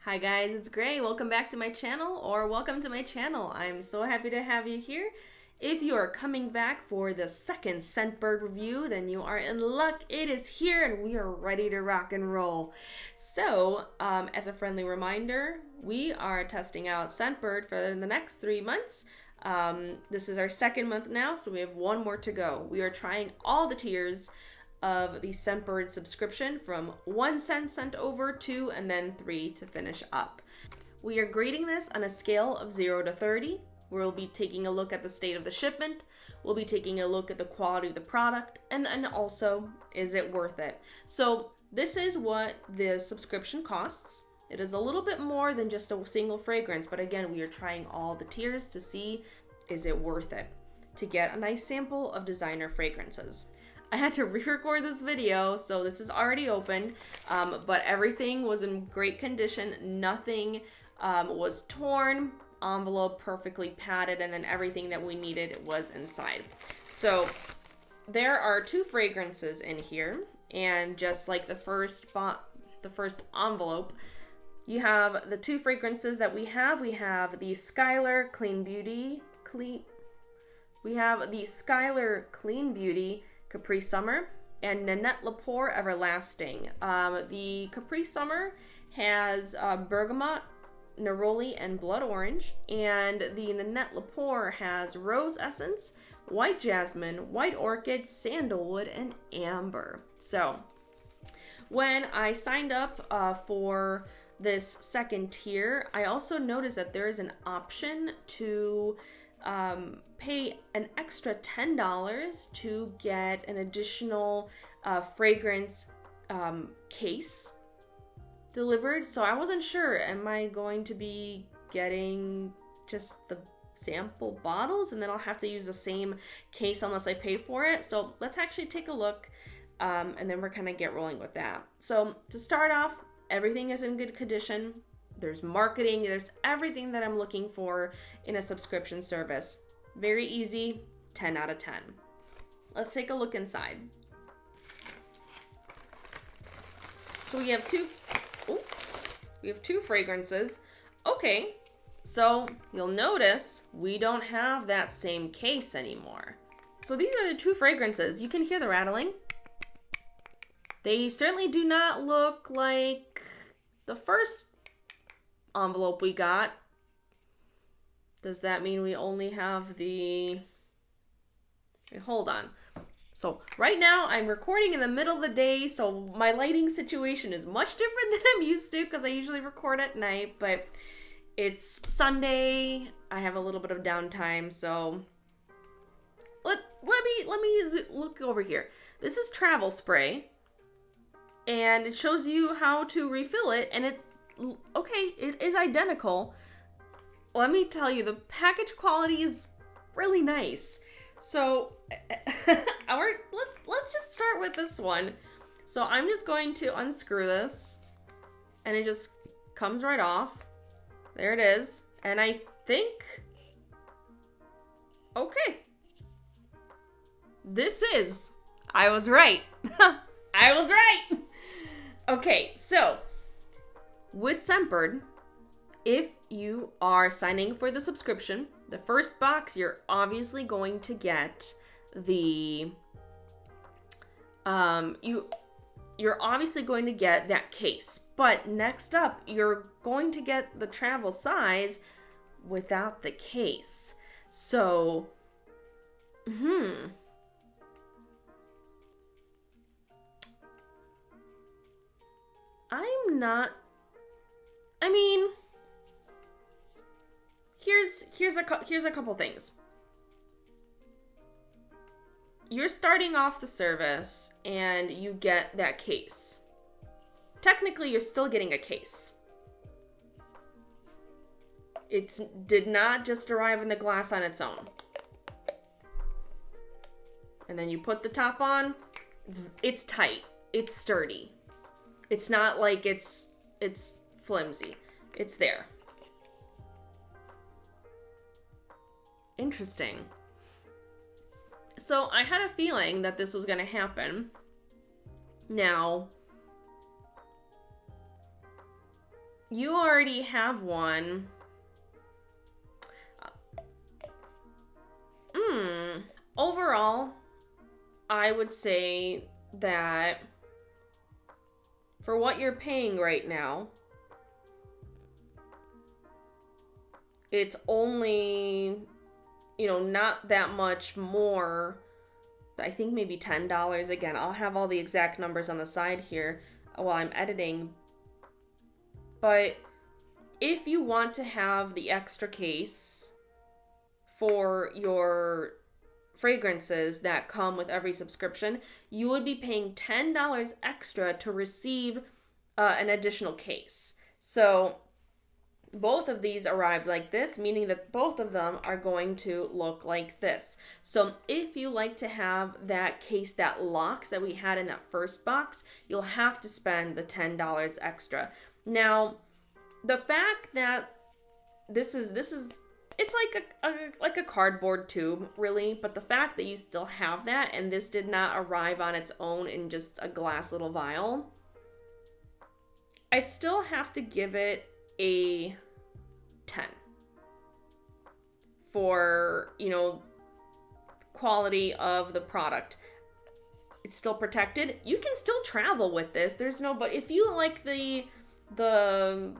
Hi guys, it's Gray. Welcome back to my channel, or welcome to my channel. I'm so happy to have you here. If you are coming back for the second Scentbird review, then you are in luck. It is here and we are ready to rock and roll. So, as a friendly reminder, we are testing out Scentbird for the next 3 months. This is our second month now, so we have one more to go. We are trying all the tiers of the Scentbird subscription from 1 cent sent over, 2, and then 3 to finish up. We are grading this on a scale of 0 to 30. We'll be taking a look at the state of the shipment, we'll be taking a look at the quality of the product, and then also, is it worth it? So this is what the subscription costs. It is a little bit more than just a single fragrance, but again, we are trying all the tiers to see, is it worth it? To get a nice sample of designer fragrances. I had to re-record this video, so this is already open, but everything was in great condition. Nothing was torn, envelope perfectly padded, and then everything that we needed was inside. So there are 2 fragrances in here, and just like the first envelope, you have the 2 fragrances that we have. We have the Skylar Clean Beauty Capri Summer and Nanette Lepore Everlasting. The Capri Summer has bergamot, neroli, and blood orange, and the Nanette Lepore has rose essence, white jasmine, white orchid, sandalwood, and amber. So when I signed up for this second tier, I also noticed that there is an option to pay an extra $10 to get an additional fragrance case delivered. So I wasn't sure, am I going to be getting just the sample bottles and then I'll have to use the same case unless I pay for it? So let's actually take a look, and then we're gonna get rolling with that. So to start off, everything is in good condition. There's marketing, there's everything that I'm looking for in a subscription service. Very easy, 10 out of 10. Let's take a look inside. So we have two fragrances. Okay, so you'll notice we don't have that same case anymore. So these are the 2 fragrances. You can hear the rattling. They certainly do not look like the first envelope we got. Does that mean we only have the... Wait, hold on. So right now I'm recording in the middle of the day, so my lighting situation is much different than I'm used to because I usually record at night, but it's Sunday. I have a little bit of downtime, so let me look over here. This is travel spray, and it shows you how to refill it, and it is identical. Let me tell you, the package quality is really nice. So let's just start with this one. So I'm just going to unscrew this, and it just comes right off. There it is. And I think, okay, I was right. I was right. Okay, so with Scentbird, if you are signing for the subscription, the first box, you're obviously going to get the, you're obviously going to get that case. But next up, you're going to get the travel size without the case. So, here's a couple things. You're starting off the service and you get that case. Technically, you're still getting a case. It did not just arrive in the glass on its own. And then you put the top on. It's tight. It's sturdy. It's not like it's flimsy. It's there. Interesting. So I had a feeling that this was going to happen. Now, you already have one. Overall, I would say that for what you're paying right now, it's only, not that much more. I think maybe $10. Again, I'll have all the exact numbers on the side here while I'm editing. But if you want to have the extra case for your fragrances that come with every subscription, you would be paying $10 extra to receive an additional case. So both of these arrived like this, meaning that both of them are going to look like this. So if you like to have that case that locks that we had in that first box, you'll have to spend the $10 extra. Now, the fact that this is it's like a cardboard tube, really, but the fact that you still have that and this did not arrive on its own in just a glass little vial, I still have to give it a 10 for, quality of the product. It's still protected. You can still travel with this. There's no, but if you like the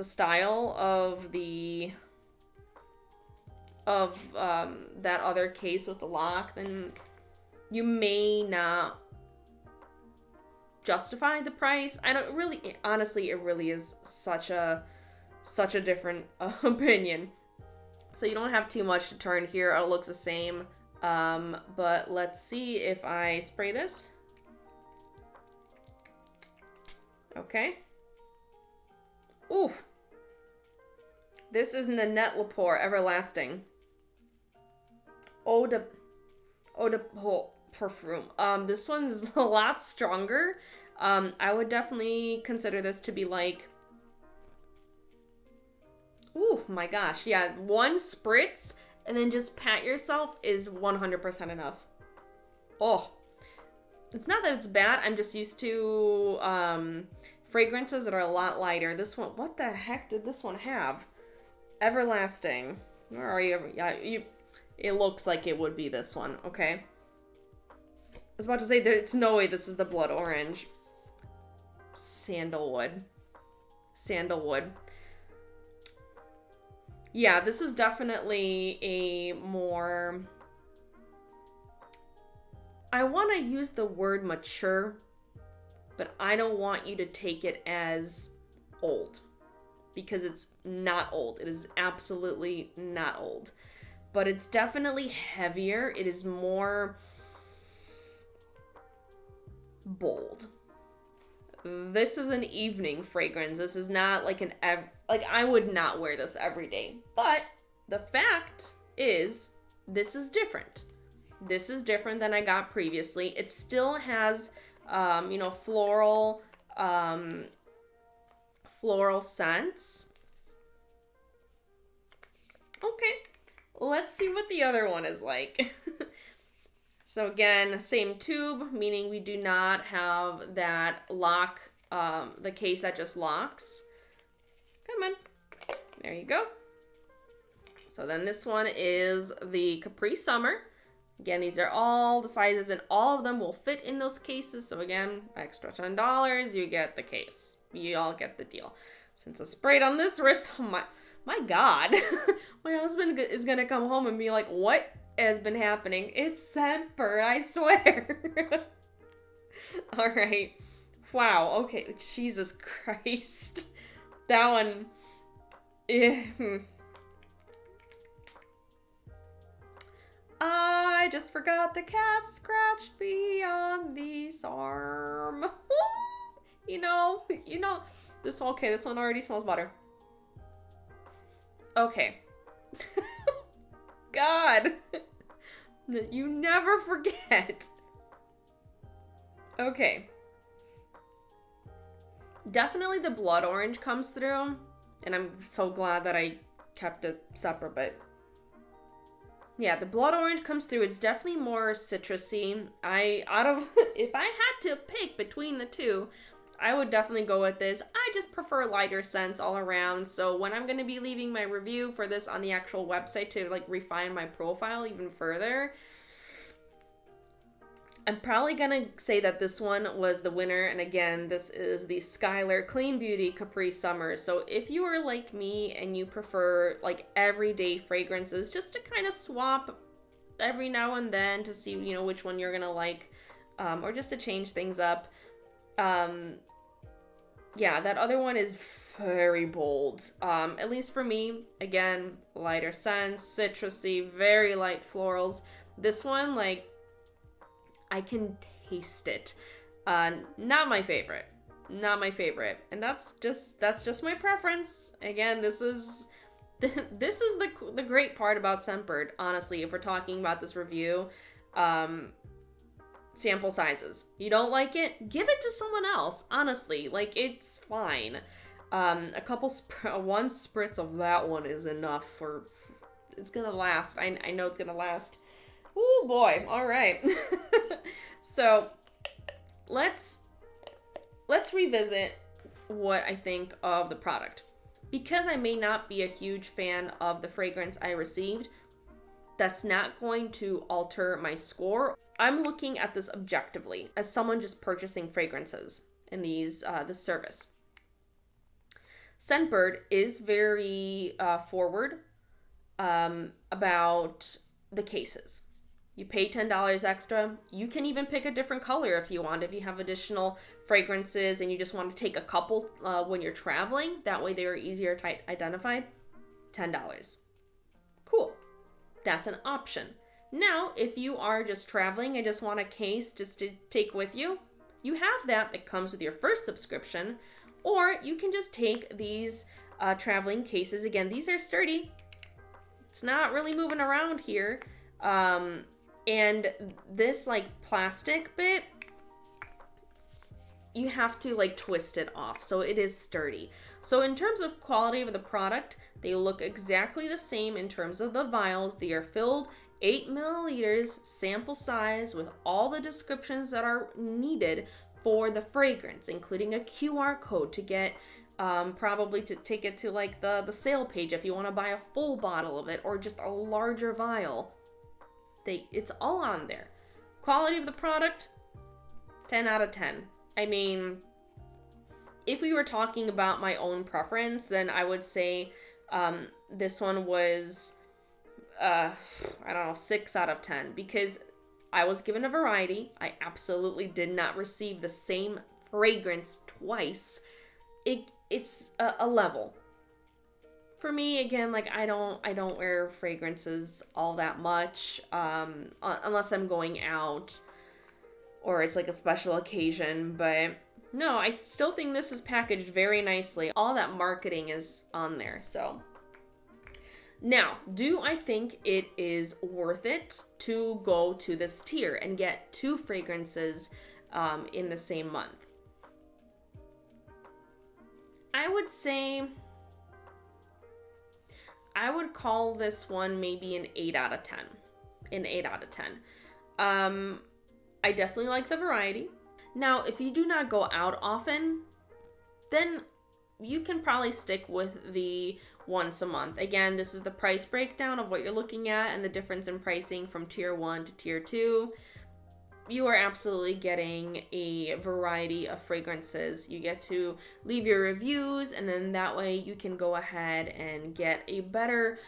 style of that other case with the lock, then you may not justify the price. I don't really, honestly, it really is such a different opinion. So you don't have too much to turn here. It looks the same. But let's see if I spray this. Okay. Ooh. This is Nanette Lepore Everlasting Eau de Parfum. This one's a lot stronger. I would definitely consider this to be like, ooh, my gosh. Yeah, one spritz and then just pat yourself is 100% enough. Oh, it's not that it's bad. I'm just used to fragrances that are a lot lighter. This one, what the heck did this one have? Everlasting. Where are you? Yeah, it looks like it would be this one. Okay. I was about to say there's no way this is the blood orange. Sandalwood. Yeah, this is definitely a more, I want to use the word mature, but I don't want you to take it as old, because it's not old. It is absolutely not old. But it's definitely heavier. It is more bold. This is an evening fragrance. This is not like I would not wear this every day. But the fact is, this is different. This is different than I got previously. It still has, floral scents. Okay, let's see what the other one is like. So again, same tube, meaning we do not have that lock, the case that just locks. Come on. There you go. So then this one is the Capri Summer. Again, these are all the sizes and all of them will fit in those cases. So again, extra $10, you get the case. You all get the deal. Since I sprayed on this wrist, oh my God. My husband is going to come home and be like, what has been happening? It's Scentbird, I swear. All right. Wow. Okay. Jesus Christ. That one. I just forgot the cat scratched me on this arm. you know, this one already smells better. Okay. God. You never forget. Okay. Definitely the blood orange comes through, and I'm so glad that I kept it separate, but yeah, the blood orange comes through. It's definitely more citrusy. If I had to pick between the two, I would definitely go with this. I just prefer lighter scents all around. So when I'm going to be leaving my review for this on the actual website to like refine my profile even further, I'm probably going to say that this one was the winner. And again, this is the Skylar Clean Beauty Capri Summer. So if you are like me and you prefer like everyday fragrances, just to kind of swap every now and then to see, you know, which one you're going to like, or just to change things up. Yeah, that other one is very bold. At least for me, again, lighter scents, citrusy, very light florals. This one, like, I can taste it. Not my favorite. Not my favorite. And that's just my preference. Again, this is the great part about Scentbird, honestly, if we're talking about this review. Sample sizes. You don't like it? Give it to someone else. Honestly, like, it's fine. One spritz of that one is enough for. It's gonna last. I know it's gonna last. Oh boy. All right. So let's revisit what I think of the product. Because I may not be a huge fan of the fragrance I received, that's not going to alter my score. I'm looking at this objectively as someone just purchasing fragrances in this service. Scentbird is very forward about the cases. You pay $10 extra. You can even pick a different color if you want. If you have additional fragrances and you just want to take a couple when you're traveling, that way they are easier to identify. $10. Cool. That's an option. Now, if you are just traveling and just want a case just to take with you, you have that comes with your first subscription, or you can just take these traveling cases. Again, these are sturdy. It's not really moving around here. And this like plastic bit, you have to like twist it off. So it is sturdy. So in terms of quality of the product, they look exactly the same in terms of the vials. They are filled 8 milliliters sample size with all the descriptions that are needed for the fragrance, including a QR code to get probably to take it to like the sale page if you want to buy a full bottle of it or just a larger vial. It's all on there. Quality of the product, 10 out of 10. I mean, if we were talking about my own preference, then I would say this one was, I don't know, 6 out of 10. Because I was given a variety. I absolutely did not receive the same fragrance twice. It's a level. For me, again, like I don't wear fragrances all that much, unless I'm going out or it's like a special occasion. But no, I still think this is packaged very nicely. All that marketing is on there. So now, do I think it is worth it to go to this tier and get 2 fragrances in the same month? I would say I would call this one maybe an 8 out of 10. An 8 out of 10. I definitely like the variety. Now, if you do not go out often, then you can probably stick with the once a month. Again, this is the price breakdown of what you're looking at and the difference in pricing from tier 1 to tier 2. You are absolutely getting a variety of fragrances. You get to leave your reviews, and then that way you can go ahead and get a better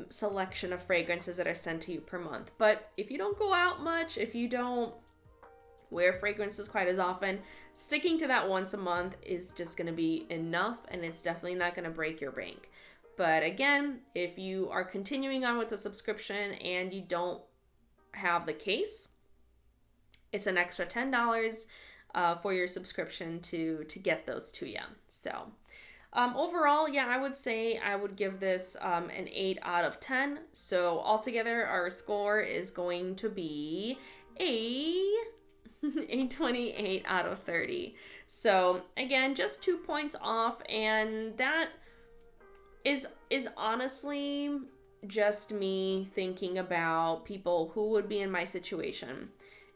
selection of fragrances that are sent to you per month. But if you don't go out much, if you don't wear fragrances quite as often, sticking to that once a month is just going to be enough, and it's definitely not going to break your bank. But again, if you are continuing on with the subscription and you don't have the case, it's an extra $10 for your subscription to get those to you. So overall, yeah, I would say I would give this an 8 out of 10. So altogether, our score is going to be a 28 out of 30. So again, just 2 points off, and that is honestly just me thinking about people who would be in my situation.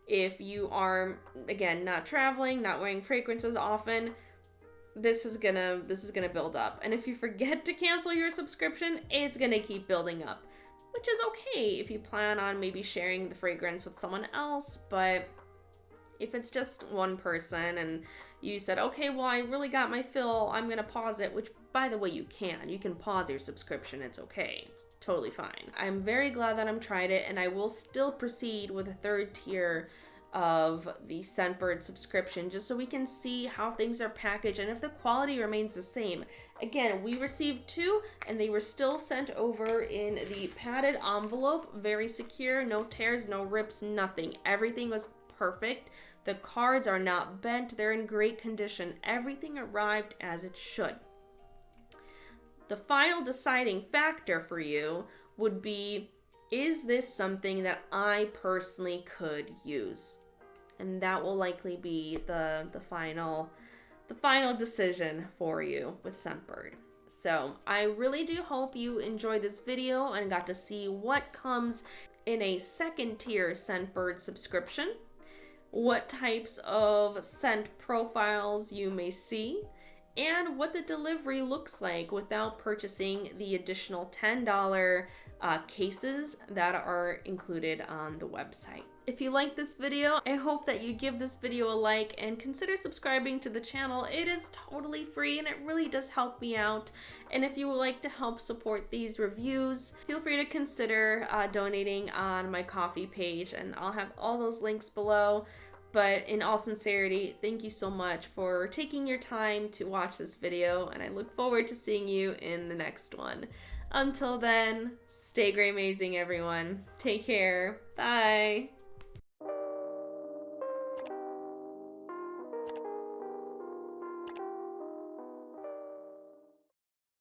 If you are, again, not traveling, not wearing fragrances often, this is gonna build up. And if you forget to cancel your subscription, it's gonna keep building up, which is okay if you plan on maybe sharing the fragrance with someone else. But if it's just one person and you said, okay, well, I really got my fill, I'm gonna pause it, which, by the way, you can pause your subscription, it's okay, totally fine. I'm very glad that I'm tried it, and I will still proceed with a third tier of the Scentbird subscription, just so we can see how things are packaged and if the quality remains the same. Again, we received 2 and they were still sent over in the padded envelope, very secure, no tears, no rips, nothing. Everything was perfect. The cards are not bent, they're in great condition. Everything arrived as it should. The final deciding factor for you would be, is this something that I personally could use? And that will likely be the final decision for you with Scentbird. So I really do hope you enjoyed this video and got to see what comes in a second tier Scentbird subscription, what types of scent profiles you may see, and what the delivery looks like without purchasing the additional $10 cases that are included on the website. If you like this video, I hope that you give this video a like and consider subscribing to the channel. It is totally free and it really does help me out. And if you would like to help support these reviews, feel free to consider donating on my Ko-fi page, and I'll have all those links below. But in all sincerity, thank you so much for taking your time to watch this video, and I look forward to seeing you in the next one. Until then, stay grey amazing, everyone. Take care. Bye.